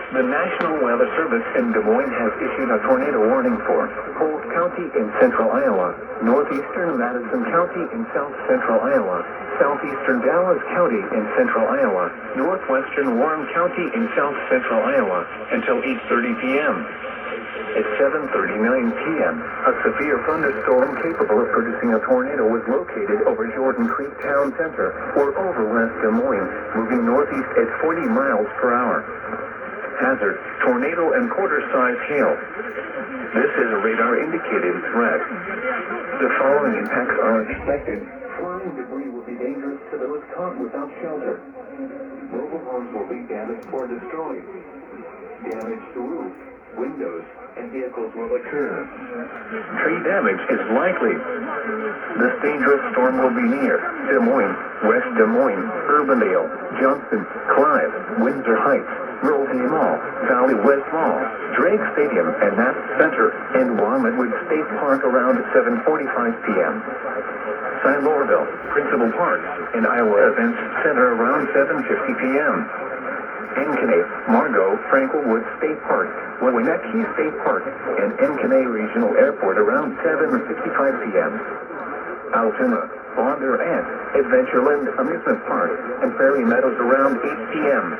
The National Weather Service in Des Moines has issued a tornado warning for Polk County in central Iowa, northeastern Madison County in south central Iowa, southeastern Dallas County in central Iowa, northwestern Warren County in south central Iowa until 8:30 p.m. At 7:39 p.m., a severe thunderstorm capable of producing a tornado was located over Jordan Creek Town Center or over West Des Moines, moving northeast at 40 miles per hour. Hazard, tornado and quarter-size hail. This is a radar-indicated threat. The following impacts are expected. Flying debris will be dangerous to those caught without shelter. Mobile homes will be damaged or destroyed. Damage to roofs, windows, and vehicles will occur. Tree damage is likely. This dangerous storm will be near Des Moines, West Des Moines, Urbandale, Johnston, Clive, Windsor Heights, Rosie Mall, Valley West Mall, Drake Stadium, and Knapp Center, and Walnutwood State Park around 7:45 p.m. St. Laureville, Principal Park, and Iowa Events Center around 7:50 p.m. Encanay, Margot, Frankelwood State Park, Wenatchee State Park, and Encanay Regional Airport around 7:55 p.m. Altoona, Bonder Ant, Adventureland Amusement Park, and Prairie Meadows around 8 p.m.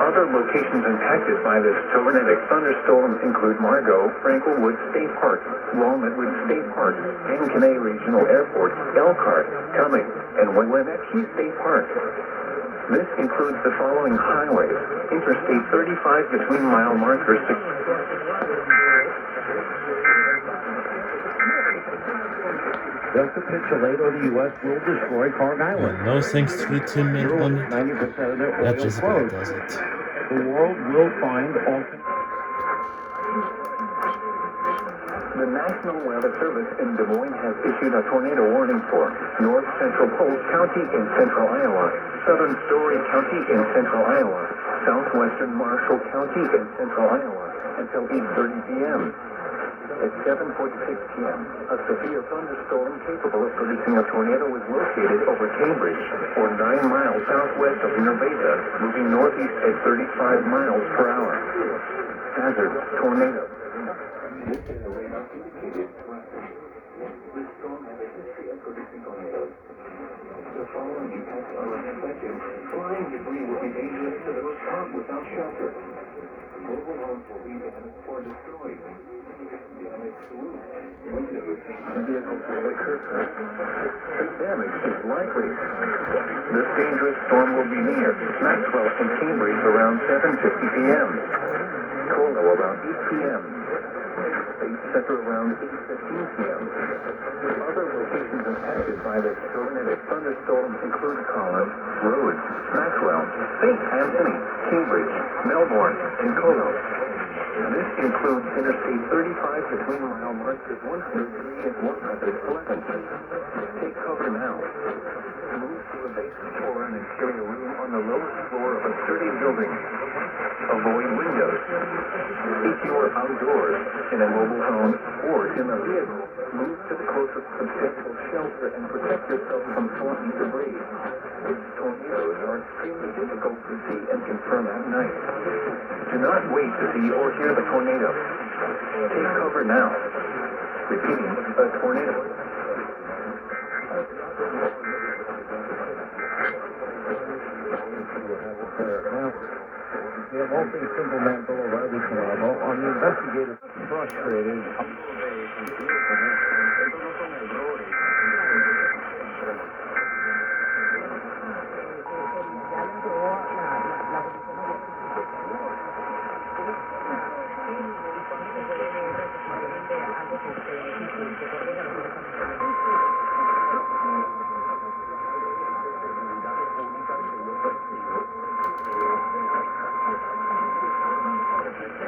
Other locations impacted by this tornadic thunderstorm include Margot, Frankelwood State Park, Walnutwood State Park, Encanay Regional Airport, Elkhart, Cumming, and Wenatchee State Park. This includes the following highways: Interstate 35 between mile marker 6. Just a pitch later, the U.S. will destroy Carg Island. No thanks to Tim and one. 90% of it That will just close. does it. The world will find alternate. The National Weather Service in Des Moines has issued a tornado warning for north central Polk County in central Iowa, southern Story County in central Iowa, southwestern Marshall County in central Iowa until 8:30 p.m. At 7:46 p.m., a severe thunderstorm capable of producing a tornado was located over Cambridge, or 9 miles southwest of Nevada, moving northeast at 35 miles per hour. Hazard, tornado. This is a radar-indicated threat. This storm has a history of producing tornadoes. The following impacts are expected. Flying debris will be dangerous to those caught without shelter. Mobile homes will be damaged or destroyed. Damage to roofs, windows, and vehicles will occur. Tree damage is likely. This dangerous storm will be near Maxwell and Cambridge around 7:50 p.m. Colo around 8 p.m. State Center around 8:15 p.m. Other locations impacted by this tornadic thunderstorm include Collins, Rhodes, Maxwell, St. Anthony, Cambridge, Melbourne, and Colo. This includes Interstate 35 between mile markers 103 and 111. Take cover now. Move to a basement or an interior room on the lowest floor of a sturdy building. Avoid windows. If you are outdoors, in a mobile home, or in a vehicle, move to the closest substantial shelter and protect yourself from swampy debris. Tornadoes are extremely difficult to see and confirm at night. Do not wait to see or hear the tornado. Take cover now. Repeating, a tornado. We have all things simple man Bill O'Reilly tomorrow on the investigators frustrated.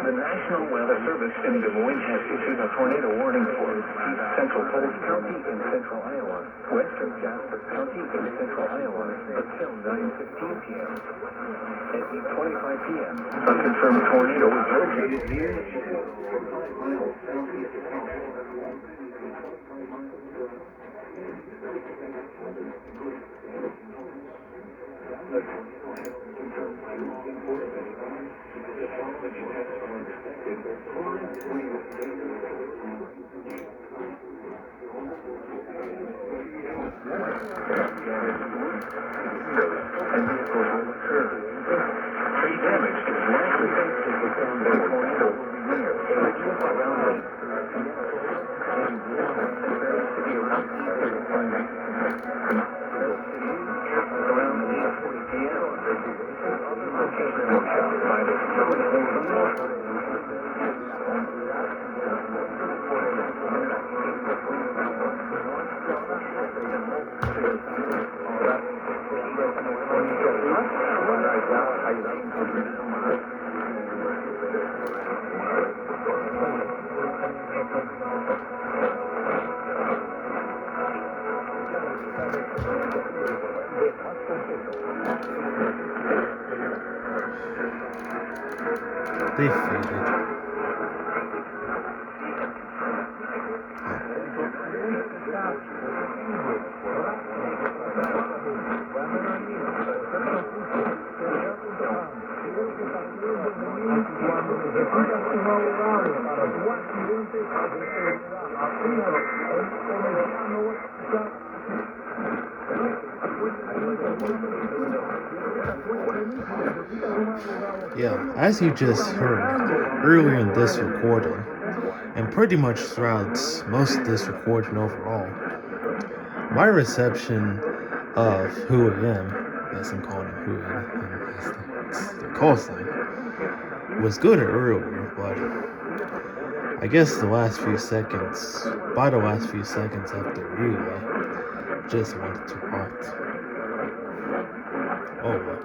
The The National Weather Service in Des Moines has issued a tornado warning for central Polk County in central Iowa, western Jasper County in central Iowa until 9:15 p.m. At 8:25 p.m., a confirmed tornado was located near Mitchellville. And vehicles will occur. Tree damage is likely to the tornado will be near around lake. Around 8:40 p.m. Location will have by the They faded. Yeah, as you just heard earlier in this recording, and pretty much throughout most of this recording overall, my reception of who I am, yes, I'm calling him who I am, it's their call sign, was good earlier, but I guess the last few seconds of the relay, just wanted to rot. Oh well.